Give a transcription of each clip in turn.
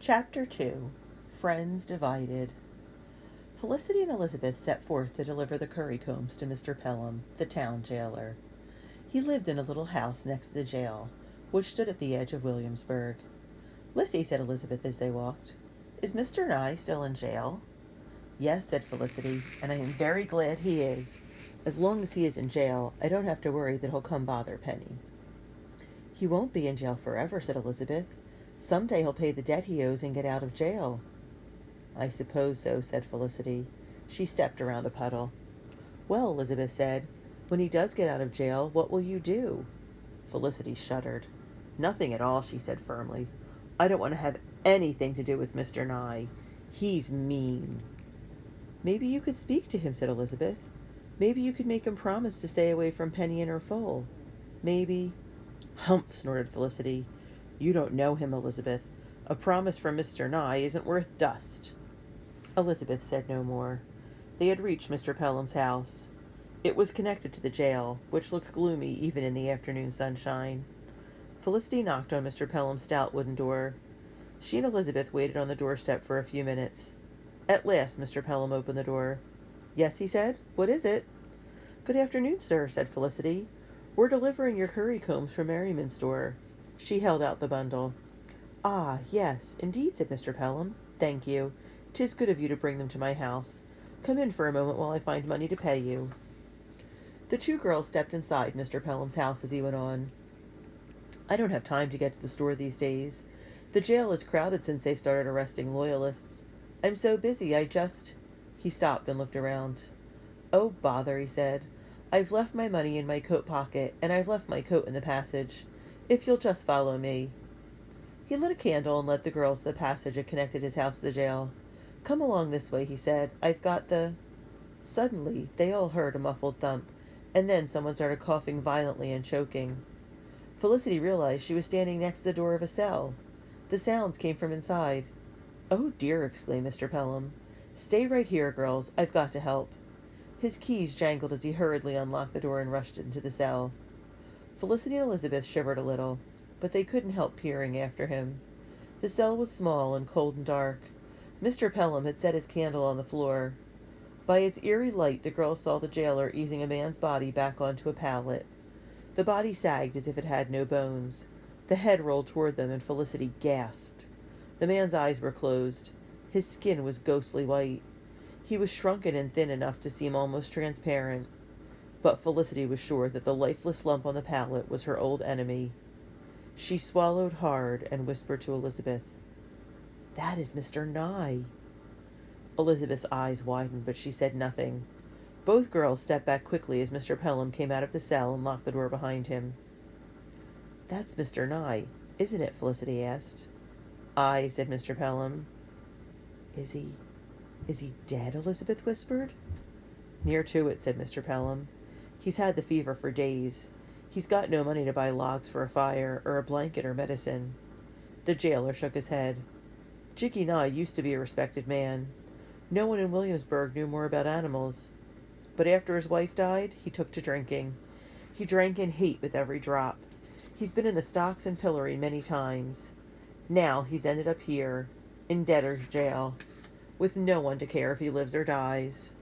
Chapter 2. Friends Divided. Felicity and Elizabeth set forth to deliver the currycombs to Mr. Pelham, the town jailer. He lived in a little house next to the jail, which stood at the edge of Williamsburg. "Lizzie," said Elizabeth as they walked, "is Mr. Nye still in jail?" "Yes," said Felicity, "and I am very glad he is. As long as he is in jail, I don't have to worry that he'll come bother Penny." "He won't be in jail forever," said Elizabeth. "Some day he'll pay the debt he owes and get out of jail." "I suppose so," said Felicity. She stepped around a puddle. "Well," Elizabeth said, "when he does get out of jail, what will you do?" Felicity shuddered. "Nothing at all," she said firmly. "I don't want to have anything to do with Mr. Nye. He's mean." "Maybe you could speak to him," said Elizabeth. "Maybe you could make him promise to stay away from Penny and her foal. Maybe—" "Humph!" snorted Felicity. "You don't know him, Elizabeth. A promise from Mr. Nye isn't worth dust." Elizabeth said no more. They had reached Mr. Pelham's house. It was connected to the jail, which looked gloomy even in the afternoon sunshine. Felicity knocked on Mr. Pelham's stout wooden door. She and Elizabeth waited on the doorstep for a few minutes. At last Mr. Pelham opened the door. "Yes," he said. "What is it?" "Good afternoon, sir," said Felicity. "We're delivering your currycombs from Merriman's store." She held out the bundle. "Ah, yes, indeed," said Mr. Pelham. "Thank you. 'Tis good of you to bring them to my house. Come in for a moment while I find money to pay you." The two girls stepped inside Mr. Pelham's house as he went on. "I don't have time to get to the store these days. The jail is crowded since they've started arresting loyalists. I'm so busy, He stopped and looked around. "Oh, bother," he said. "I've left my money in my coat pocket, and I've left my coat in the passage. If you'll just follow me." He lit a candle and led the girls to the passage that connected his house to the jail. "Come along this way," he said. "I've got the—" Suddenly, they all heard a muffled thump, and then someone started coughing violently and choking. Felicity realized she was standing next to the door of a cell. The sounds came from inside. "Oh, dear," exclaimed Mr. Pelham. "Stay right here, girls. I've got to help." His keys jangled as he hurriedly unlocked the door and rushed into the cell. Felicity and Elizabeth shivered a little, but they couldn't help peering after him. The cell was small and cold and dark. Mr. Pelham had set his candle on the floor. By its eerie light the girls saw the jailer easing a man's body back onto a pallet. The body sagged as if it had no bones. The head rolled toward them, and Felicity gasped. The man's eyes were closed. His skin was ghostly white. He was shrunken and thin enough to seem almost transparent. But Felicity was sure that the lifeless lump on the pallet was her old enemy. She swallowed hard and whispered to Elizabeth, "That is Mr. Nye." Elizabeth's eyes widened, but she said nothing. Both girls stepped back quickly as Mr. Pelham came out of the cell and locked the door behind him. "That's Mr. Nye, isn't it?" Felicity asked. "Aye," said Mr. Pelham. Is he dead?" Elizabeth whispered. "Near to it," said Mr. Pelham. "He's had the fever for days. He's got no money to buy logs for a fire, or a blanket, or medicine." The jailer shook his head. "Jiggy Nye used to be a respected man. No one in Williamsburg knew more about animals. But after his wife died, he took to drinking. He drank in hate with every drop. He's been in the stocks and pillory many times. Now he's ended up here, in debtor's jail, with no one to care if he lives or dies."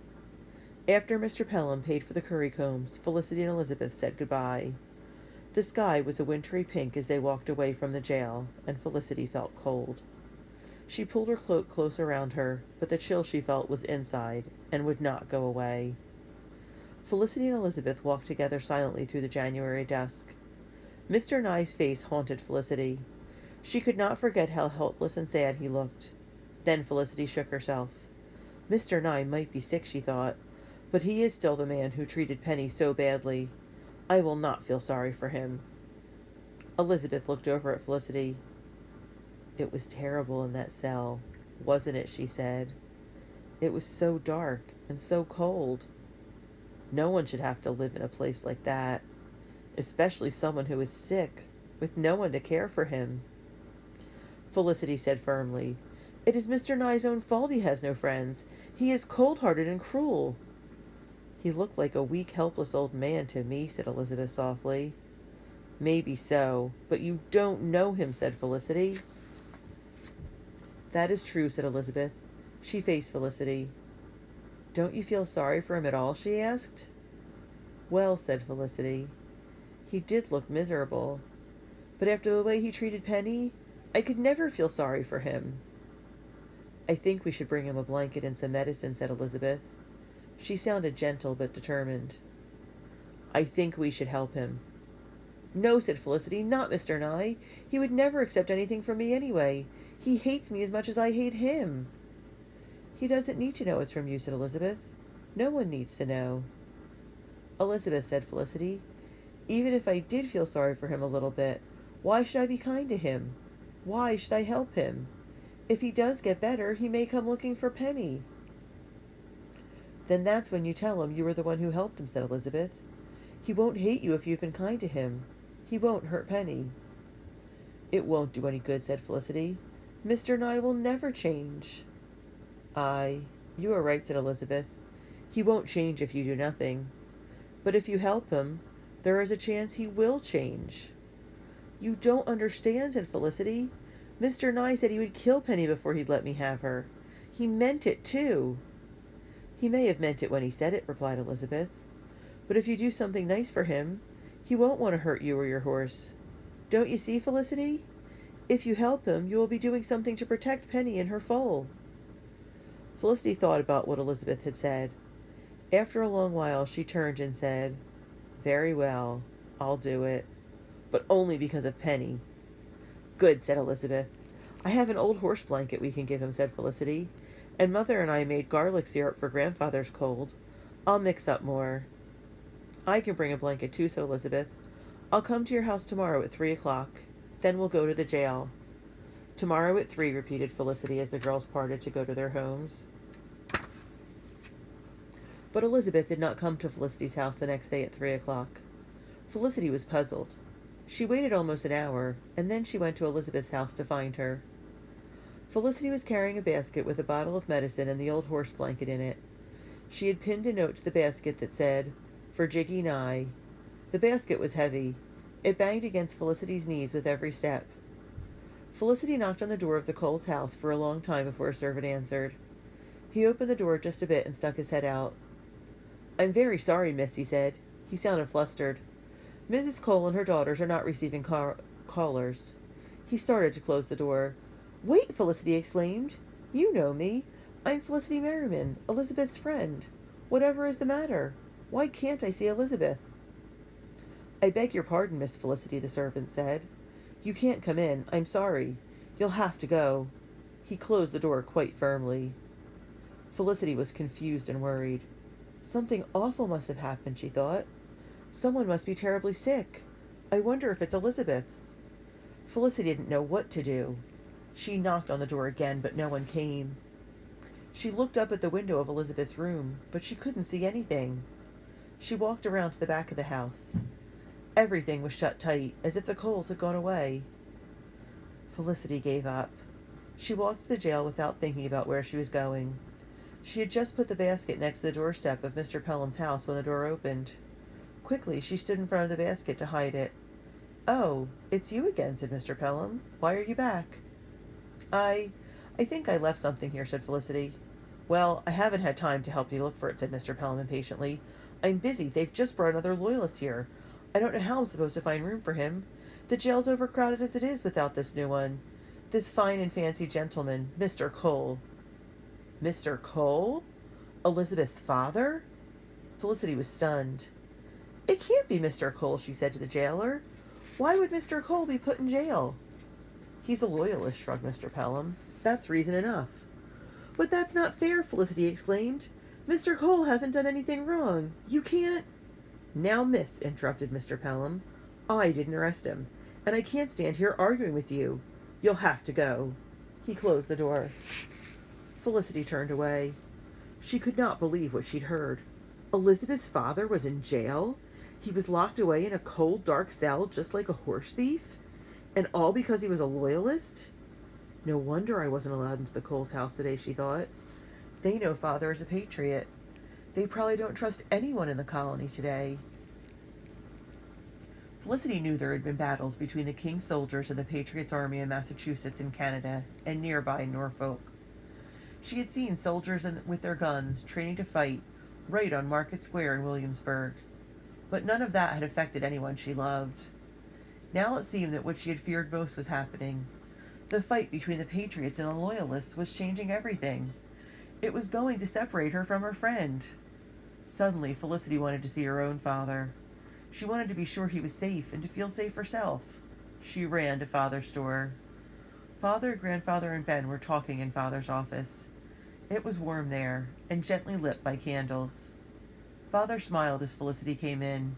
After Mr. Pelham paid for the currycombs, Felicity and Elizabeth said goodbye. The sky was a wintry pink as they walked away from the jail, and Felicity felt cold. She pulled her cloak close around her, but the chill she felt was inside and would not go away. Felicity and Elizabeth walked together silently through the January dusk. Mr. Nye's face haunted Felicity. She could not forget how helpless and sad he looked. Then Felicity shook herself. Mr. Nye might be sick, she thought, but he is still the man who treated Penny so badly. I will not feel sorry for him. Elizabeth looked over at Felicity. "It was terrible in that cell, wasn't it?" she said. "It was so dark and so cold. No one should have to live in a place like that, especially someone who is sick, with no one to care for him." Felicity said firmly, "It is Mr. Nye's own fault he has no friends. He is cold-hearted and cruel." "He looked like a weak, helpless old man to me," said Elizabeth softly. "Maybe so, but you don't know him," said Felicity. That is true, said Elizabeth. She faced Felicity. Don't you feel sorry for him at all? She asked. Well, said Felicity, he did look miserable. But after the way he treated Penny, I could never feel sorry for him. I think we should bring him a blanket and some medicine, said Elizabeth. She sounded gentle but determined. I think we should help him. No, said Felicity, not Mr. Nye. He would never accept anything from me anyway. He hates me as much as I hate him. He doesn't need to know it's from you, said Elizabeth. No one needs to know. Elizabeth, said Felicity, even if I did feel sorry for him a little bit, why should I be kind to him? Why should I help him? If he does get better, he may come looking for Penny. Then that's when you tell him you were the one who helped him, said Elizabeth. He won't hate you if you've been kind to him. He won't hurt Penny. It won't do any good, said Felicity. Mr. Nye will never change. Aye, you are right, said Elizabeth. He won't change if you do nothing. But if you help him, there is a chance he will change. You don't understand, said Felicity. Mr. Nye said he would kill Penny before he'd let me have her. He meant it, too. He may have meant it when he said it, replied Elizabeth. But if you do something nice for him, he won't want to hurt you or your horse. Don't you see, Felicity? If you help him, you will be doing something to protect Penny and her foal. Felicity thought about what Elizabeth had said. After a long while, she turned and said, Very well, I'll do it. But only because of Penny. Good, said Elizabeth. I have an old horse blanket we can give him, said Felicity. And Mother and I made garlic syrup for Grandfather's cold. I'll mix up more. I can bring a blanket too, said Elizabeth. I'll come to your house tomorrow at 3:00. Then we'll go to the jail. Tomorrow at 3, repeated Felicity as the girls parted to go to their homes. But Elizabeth did not come to Felicity's house the next day at 3:00. Felicity was puzzled. She waited almost an hour, and then she went to Elizabeth's house to find her. Felicity was carrying a basket with a bottle of medicine and the old horse blanket in it. She had pinned a note to the basket that said, For Jiggy Nye. The basket was heavy. It banged against Felicity's knees with every step. Felicity knocked on the door of the Coles house for a long time before a servant answered. He opened the door just a bit and stuck his head out. I'm very sorry, miss, he said. He sounded flustered. Mrs. Cole and her daughters are not receiving callers. He started to close the door. Wait, Felicity exclaimed. You know me. I'm Felicity Merriman, Elizabeth's friend. Whatever is the matter? Why can't I see Elizabeth? I beg your pardon, Miss Felicity, the servant said. You can't come in. I'm sorry. You'll have to go. He closed the door quite firmly. Felicity was confused and worried. Something awful must have happened, she thought. Someone must be terribly sick. I wonder if it's Elizabeth. Felicity didn't know what to do. She knocked on the door again, but no one came. She looked up at the window of Elizabeth's room, but she couldn't see anything. She walked around to the back of the house. Everything was shut tight, as if the Coles had gone away. Felicity gave up. She walked to the jail without thinking about where she was going. She had just put the basket next to the doorstep of Mr. Pelham's house when the door opened. Quickly, she stood in front of the basket to hide it. Oh, it's you again, said Mr. Pelham. Why are you back? I think I left something here, said Felicity. Well, I haven't had time to help you look for it, said Mr. Pelham impatiently. I'm busy. They've just brought another loyalist here. I don't know how I'm supposed to find room for him. The jail's overcrowded as it is without this new one. This fine and fancy gentleman, Mr. Cole. Mr. Cole? Elizabeth's father? Felicity was stunned. It can't be Mr. Cole, she said to the jailer. Why would Mr. Cole be put in jail? He's a loyalist, shrugged Mr. Pelham. That's reason enough. But that's not fair, Felicity exclaimed. Mr. Cole hasn't done anything wrong. You can't... Now, miss, interrupted Mr. Pelham, I didn't arrest him, and I can't stand here arguing with you. You'll have to go. He closed the door. Felicity turned away. She could not believe what she'd heard. Elizabeth's father was in jail? He was locked away in a cold, dark cell just like a horse thief? And all because he was a loyalist? No wonder I wasn't allowed into the Coles house today, she thought. They know father is a patriot. They probably don't trust anyone in the colony today. Felicity knew there had been battles between the King's soldiers and the Patriots' army in Massachusetts and Canada and nearby Norfolk. She had seen soldiers with their guns training to fight right on Market Square in Williamsburg. But none of that had affected anyone she loved. Now it seemed that what she had feared most was happening. The fight between the Patriots and the Loyalists was changing everything. It was going to separate her from her friend. Suddenly, Felicity wanted to see her own father. She wanted to be sure he was safe and to feel safe herself. She ran to Father's door. Father, Grandfather, and Ben were talking in Father's office. It was warm there, and gently lit by candles. Father smiled as Felicity came in.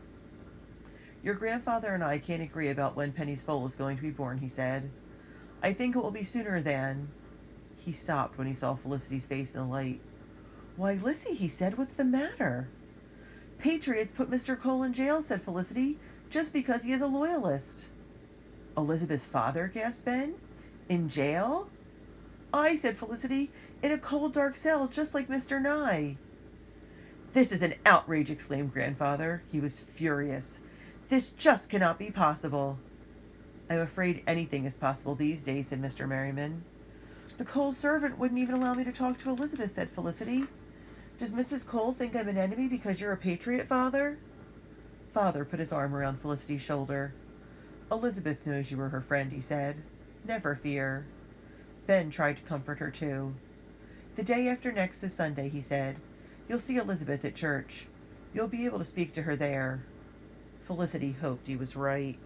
"Your grandfather and I can't agree about when Penny's foal is going to be born," he said. "I think it will be sooner than—" He stopped when he saw Felicity's face in the light. "Why, Lizzie," he said, "what's the matter?" "Patriots put Mr. Cole in jail," said Felicity, "just because he is a Loyalist." "Elizabeth's father?" gasped Ben. "In jail?" "Aye," said Felicity, "in a cold, dark cell, just like Mr. Nye." "This is an outrage!" exclaimed Grandfather. He was furious. "This just cannot be possible." "I'm afraid anything is possible these days," said Mr. Merriman. "The Cole servant wouldn't even allow me to talk to Elizabeth," said Felicity. "Does Mrs. Cole think I'm an enemy because you're a patriot, Father?" Father put his arm around Felicity's shoulder. "Elizabeth knows you were her friend," he said. "Never fear." Ben tried to comfort her too. "The day after next is Sunday," he said. "You'll see Elizabeth at church. You'll be able to speak to her there." Felicity hoped he was right.